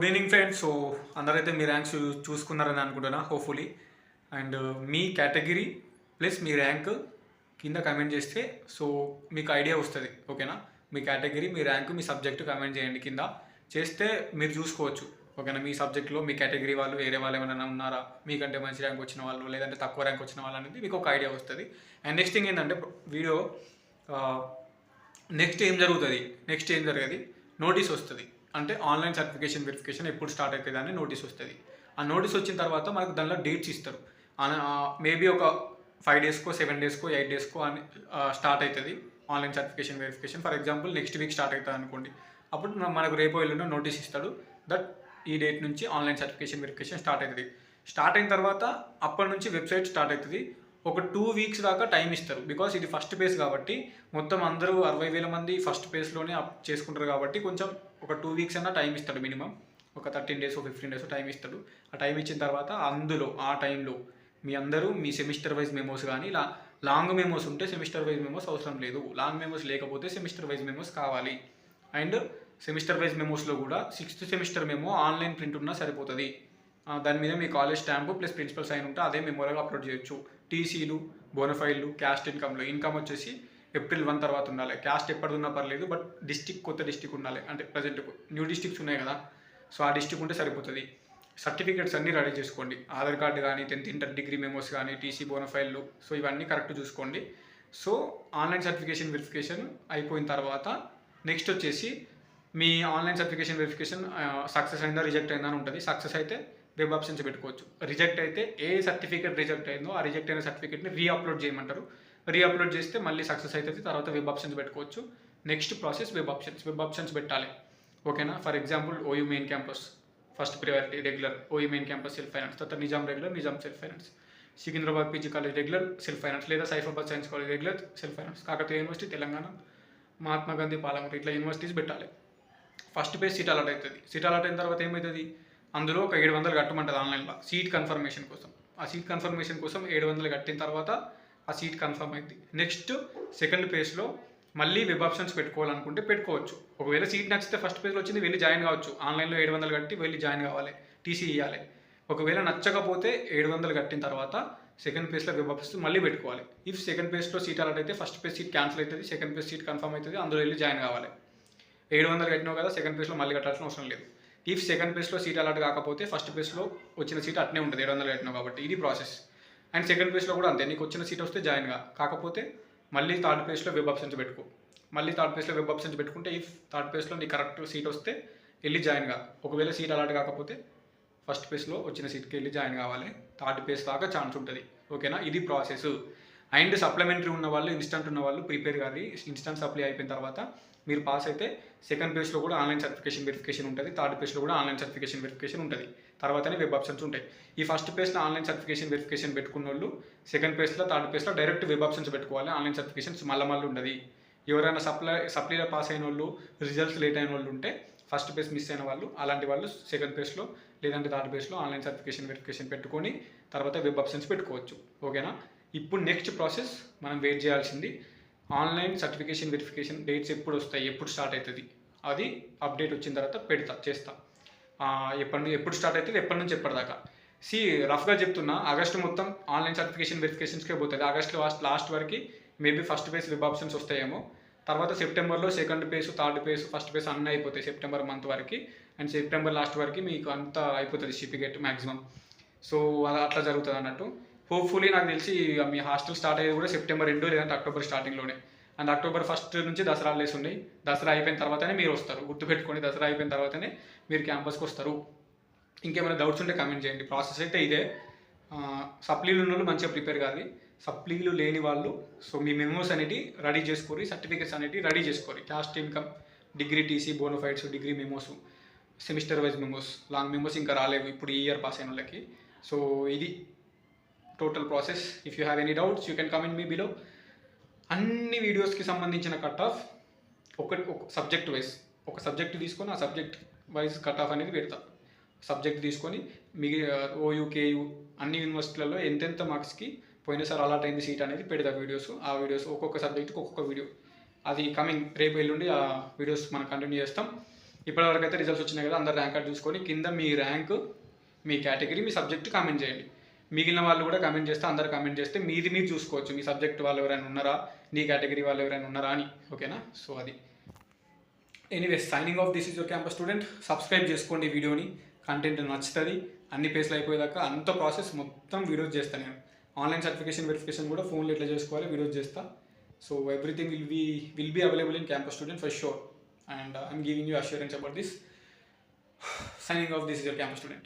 Good evening friends. So అందరైతే మీ ranks చూసుకున్నారని అనుకుంటున్నా hopefully. And me category plus me rank కింద comment చేస్తే so మీకు ఐడియా వస్తుంది. ఓకేనా? మీ కేటగిరీ, మీ ర్యాంక్, మీ సబ్జెక్టు కమెంట్ చేయండి కింద. చేస్తే మీరు చూసుకోవచ్చు. ఓకేనా? మీ సబ్జెక్ట్లో మీ కేటగిరీ వాళ్ళు వేరే వాళ్ళు ఏమైనా ఉన్నారా, మీకంటే మంచి ర్యాంక్ వచ్చిన వాళ్ళు లేదంటే తక్కువ ర్యాంక్ వచ్చిన వాళ్ళు అనేది మీకు ఒక ఐడియా వస్తుంది. అండ్ నెక్స్ట్ థింగ్ ఏంటంటే వీడియో నెక్స్ట్ ఏం జరుగుతుంది, నెక్స్ట్ ఏం జరగదు, నోటీస్ వస్తుంది. అంటే ఆన్లైన్ సర్టిఫికేషన్ వెరిఫికేషన్ ఎప్పుడు స్టార్ట్ అవుతుంది అని నోటీస్ వస్తుంది. ఆ నోటీస్ వచ్చిన తర్వాత మనకు దానిలో డేట్స్ ఇస్తారు. మేబీ ఒక 5 డేస్కో 7 డేస్కో 8 డేస్కో అని స్టార్ట్ అవుతుంది online certification verification. For example next week start అవుతుంది అనుకోండి. అప్పుడు మనకు రేపు ఎల్లుండో నోటీస్ ఇస్తాడు దట్ ఈ డేట్ నుంచి ఆన్లైన్ సర్టిఫికేషన్ వెరిఫికేషన్ స్టార్ట్ అవుతుంది. స్టార్ట్ అయిన తర్వాత అప్పటి నుంచి వెబ్సైట్ స్టార్ట్ అవుతుంది. ఒక 2 వీక్స్ దాకా టైం ఇస్తారు. బికాస్ ఇది ఫస్ట్ పేజ్ కాబట్టి మొత్తం అందరూ 60,000 మంది ఫస్ట్ పేజ్లోనే అప్ చేసుకుంటారు కాబట్టి కొంచెం ఒక 2 వీక్స్ అయినా టైం ఇస్తాడు. మినిమం ఒక 13 డేస్ 15 డేస్ టైం ఇస్తాడు. ఆ టైం ఇచ్చిన తర్వాత అందులో ఆ టైంలో మీ అందరూ మీ సెమిస్టర్ వైజ్ మెమోస్ కానీ లాంగ్ మెమోస్ ఉంటే సెమిస్టర్ వైజ్ మెమోస్ అవసరం లేదు. లాంగ్ మెమోస్ లేకపోతే సెమిస్టర్ వైజ్ మెమోస్ కావాలి. అండ్ సెమిస్టర్ వైజ్ మెమోస్లో కూడా 6th semester memo online print ఉన్నా సరిపోతుంది. దాని మీద మీ college stamp plus principal sign ఉంటే అదే మెమోరీగా అప్లోడ్ చేయొచ్చు. టీసీలు, బోనఫైల్లు, క్యాస్ట్ ఇన్కమ్ వచ్చేసి ఏప్రిల్ 1 తర్వాత ఉండాలి. క్యాస్ట్ ఎప్పటిది ఉన్నా పర్లేదు, బట్ డిస్టిక్ కొత్త డిస్టిక్ ఉండాలి. అంటే ప్రజెంట్ న్యూ డిస్టిక్స్ ఉన్నాయి కదా, సో ఆ డిస్టిక్ ఉంటే సరిపోతుంది. సర్టిఫికేట్స్ అన్నీ రెడీ చేసుకోండి. ఆధార్ కార్డు కానీ, 10th ఇంటర్ డిగ్రీ మెమోస్ కానీ, టీసీ, బోనఫైల్లు, సో ఇవన్నీ కరెక్ట్ చూసుకోండి. సో ఆన్లైన్ సర్టిఫికేషన్ వెరిఫికేషన్ అయిపోయిన తర్వాత నెక్స్ట్ వచ్చేసి మీ ఆన్లైన్ సర్టిఫికేషన్ వెరిఫికేషన్ సక్సెస్ అయిందా రిజెక్ట్ అయిందా అని ఉంటుంది. సక్సెస్ అయితే వెబ్ ఆప్షన్స్ పెట్టుకోవచ్చు. రిజెక్ట్ అయితే ఏ సర్టిఫికేట్ రిజెక్ట్ అయిందో ఆ రిజెక్ట్ అయిన సర్టిఫికేట్ని రీఅప్లోడ్ చేయమంటారు. రీఅప్లోడ్ చేస్తే మళ్ళీ సక్సెస్ అవుతుంది. తర్వాత వెబ్ ఆప్షన్స్ పెట్టుకోవచ్చు. నెక్స్ట్ ప్రాసెస్ వెబ్ ఆప్షన్స్ పెట్టాలి. ఓకేనా? For example OU main campus first priority regular, OU main campus self finance, తర్వాత Nizam regular, Nizam self finance, Secunderabad PG college regular self finance, లేదా Saifabad science college regular self finance, Kakatiya university Telangana, Mahatma Gandhi Palamuru, ఇట్లా universities పెట్టాలి. First page seat allot అవుతుంది. Seat allot అయిన తర్వాత ఏమవుతుంది, అందులో ఒక 700 కట్టమంటుంది ఆన్లైన్లో సీట్ కన్ఫర్మేషన్ కోసం. ఆ సీట్ కన్ఫర్మేషన్ కోసం 700 కట్టిన తర్వాత ఆ సీట్ కన్ఫర్మ్ అయింది. నెక్స్ట్ సెకండ్ పేజ్లో మళ్ళీ వెబ్ ఆప్షన్స్ పెట్టుకోవాలనుకుంటే పెట్టుకోవచ్చు. ఒకవేళ సీట్ నచ్చితే ఫస్ట్ పేజ్లో వచ్చింది వెళ్ళి జాయిన్ కావచ్చు. ఆన్లైన్లో 700 కట్టి వెళ్ళి జాయిన్ కావాలి, టీసీ ఇవ్వాలి. ఒకవేళ నచ్చకపోతే 700 కట్టిన తర్వాత సెకండ్ పేజ్లో వెబ్ ఆప్షన్స్ మళ్ళీ పెట్టుకోవాలి. ఇఫ్ సెకండ్ పేజ్లో సీట్ అలాట్ అయితే ఫస్ట్ పేజ్ సీట్ క్యాన్సిల్ అవుతుంది, సెకండ్ పేజ్ సీట్ కన్ఫర్మ్ అవుతుంది, అందులో వెళ్ళి జాయిన్ కావాలి. 700 కట్టినావు కదా, సెకండ్ పేజ్లో మళ్ళీ కట్టాల్సిన అవసరం లేదు. ఇఫ్ సెకండ్ పేజ్లో సీట్ అలాట్ కాకపోతే ఫస్ట్ పేజ్లో వచ్చిన సీట్ అట్నే ఉంటుంది 700 కట్టినావు కాబట్టి. ఇది ప్రాసెస్. అండ్ సెకండ్ పేజ్లో కూడా అంతే, నీకు వచ్చిన సీట్ వస్తే జాయిన్ కాకపోతే మళ్ళీ థర్డ్ పేజ్లో వెబ్ ఆప్షన్స్ పెట్టుకో. మళ్ళీ థర్డ్ పేజ్లో వెబ్ ఆప్షన్స్ పెట్టుకుంటే ఇఫ్ థర్డ్ పేజ్లో నీకు కరెక్ట్ సీట్ వస్తే వెళ్ళి జాయిన్ ఒకవేళ సీట్ అలాట్ కాకపోతే ఫస్ట్ పేజ్లో వచ్చిన సీట్కి వెళ్ళి జాయిన్ కావాలి. థర్డ్ పేజ్ దాకా ఛాన్స్ ఉంటుంది. ఓకేనా? ఇది ప్రాసెస్. అండ్ సప్లిమెంటరీ ఉన్న వాళ్ళు, ఇన్స్టెంట్ ఉన్న వాళ్ళు ప్రిపేర్ కానీ ఇన్స్టెంట్ సప్లై అయిపోయిన తర్వాత మీరు పాస్ అయితే సెకండ్ పేజ్లో కూడా ఆన్లైన్ సర్టిఫికేషన్ వెరిఫికేషన్ ఉంటుంది, థర్డ్ పేజ్లో కూడా ఆన్లైన్ సర్టిఫికేషన్ వెరిఫికేషన్ ఉంటుంది, తర్వాతనే వెబ్ ఆప్షన్స్ ఉంటాయి. ఈ ఫస్ట్ పేజ్లో ఆన్లైన్ సర్టిఫికేషన్ వెరిఫికేషన్ పెట్టుకున్న వాళ్ళు సెకండ్ పేజ్లో థర్డ్ పేజ్లో డైరెక్ట్ వెబ్ ఆప్షన్స్ పెట్టుకోవాలి. ఆన్లైన్ సర్టిఫికేషన్స్ మళ్ళీ ఉండదు. ఎవరైనా సప్లీలో పాస్ అయిన వాళ్ళు, రిజల్ట్స్ లేట్ అయిన వాళ్ళు ఉంటే ఫస్ట్ పేజ్ మిస్ అయిన వాళ్ళు, అలాంటి వాళ్ళు సెకండ్ పేజ్లో లేదంటే థర్డ్ పేజ్లో ఆన్లైన్ సర్టిఫికేషన్ వెరిఫికేషన్ పెట్టుకొని తర్వాత వెబ్ ఆప్షన్స్ పెట్టుకోవచ్చు. ఓకేనా? ఇప్పుడు నెక్స్ట్ ప్రాసెస్ మనం వెయిట్ చేయాల్సింది ఆన్లైన్ సర్టిఫికేషన్ వెరిఫికేషన్ డేట్స్ ఎప్పుడు వస్తాయి, ఎప్పుడు స్టార్ట్ అవుతుంది, అది అప్డేట్ వచ్చిన తర్వాత చేస్తా. ఎప్పుడు స్టార్ట్ అవుతుంది, ఎప్పటి నుంచి ఎప్పటిదాకా. రఫ్గా చెప్తున్నా, ఆగస్టు మొత్తం ఆన్లైన్ సర్టిఫికేషన్ వెరిఫికేషన్స్కే పోతుంది. ఆగస్టు లాస్ట్ వరకు maybe first page web options వస్తాయేమో. తర్వాత సెప్టెంబర్లో second page, third page, first page అన్నీ అయిపోతాయి సెప్టెంబర్ మంత్ వరకు. అండ్ సెప్టెంబర్ లాస్ట్ వరకు మీకు అంతా అయిపోతుంది సర్టిఫికేట్ మ్యాక్సిమం. సో అట్లా జరుగుతుంది అన్నట్టు. హోప్ఫుల్లీ నాకు తెలిసి మీ హాస్టల్ స్టార్ట్ అయ్యేది కూడా సెప్టెంబర్ 2 లేదంటే అక్టోబర్ స్టార్టింగ్లోనే. అండ్ అక్టోబర్ 1 నుంచి దసరా హాలిడేస్ ఉన్నాయి. దసరా అయిపోయిన తర్వాతనే మీరు వస్తారు. గుర్తుపెట్టుకోండి, దసరా అయిపోయిన తర్వాతనే మీరు క్యాంపస్కి వస్తారు. ఇంకేమైనా డౌట్స్ ఉంటే కామెంట్ చేయండి. ప్రాసెస్ అయితే ఇదే. సప్లీలు ఉన్న వాళ్ళు మంచిగా ప్రిపేర్ కాదు. సప్లీలు లేని వాళ్ళు సో మీ మెమోస్ అనేవి రెడీ చేసుకోరి, సర్టిఫికేట్స్ అనేవి రెడీ చేసుకోరి. Caste income, degree, TC, bonafides, degree memos, semester wise memos, long memos ఇంకా రాలేవు ఇప్పుడు ఈ ఇయర్ పాస్ అయిన వాళ్ళకి. సో ఇది total process. If you have any doubts you can comment me below. అన్ని వీడియోస్కి సంబంధించిన కట్ ఆఫ్ ఒక సబ్జెక్ట్ వైజ్, ఒక సబ్జెక్ట్ తీసుకొని ఆ సబ్జెక్ట్ వైజ్ కట్ ఆఫ్ అనేది పెడతా. సబ్జెక్ట్ తీసుకొని ఓయూ, కేయూ అన్ని యూనివర్సిటీలలో ఎంతెంత మార్క్స్కి పోయినసారి అలాట్ అయింది సీట్ అనేది పెడతా వీడియోస్. ఆ వీడియోస్ ఒక్కొక్క సబ్జెక్ట్కి ఒక్కొక్క వీడియో, అది కమింగ్ రేపు ఎల్లుండి ఆ వీడియోస్ మనం కంటిన్యూ చేస్తాం. ఇప్పటివరకు అయితే రిజల్ట్స్ వచ్చినాయి కదా, అందరు ర్యాంక్ కార్డ్ చూసుకొని కింద మీ ర్యాంక్, మీ కేటగిరీ, మీ సబ్జెక్ట్ కామెంట్ చేయండి. మిగిలిన వాళ్ళు కూడా కామెంట్ చేస్తే, అందరు కామెంట్ చేస్తే మీది మీరు చూసుకోవచ్చు మీ సబ్జెక్ట్ వాళ్ళు ఎవరైనా ఉన్నారా, నీ కేటగిరీ వాళ్ళు ఎవరైనా ఉన్నారా అని. ఓకేనా? సో అది anyways signing off, this is your campus student. Subscribe చేసుకోండి ఈ వీడియోని, కంటెంట్ నచ్చుతుంది. అన్ని పేజ్లు అయిపోయేదాకా అంత ప్రాసెస్ మొత్తం వీడియోస్ చేస్తాను నేను. ఆన్లైన్ సర్టిఫికేషన్ వెరిఫికేషన్ కూడా ఫోన్లో ఎట్లా చేసుకోవాలి వీడియోస్ చేస్తా. So everything will be available in campus student for sure, and I'm giving you assurance about this. Signing off, this is your campus student.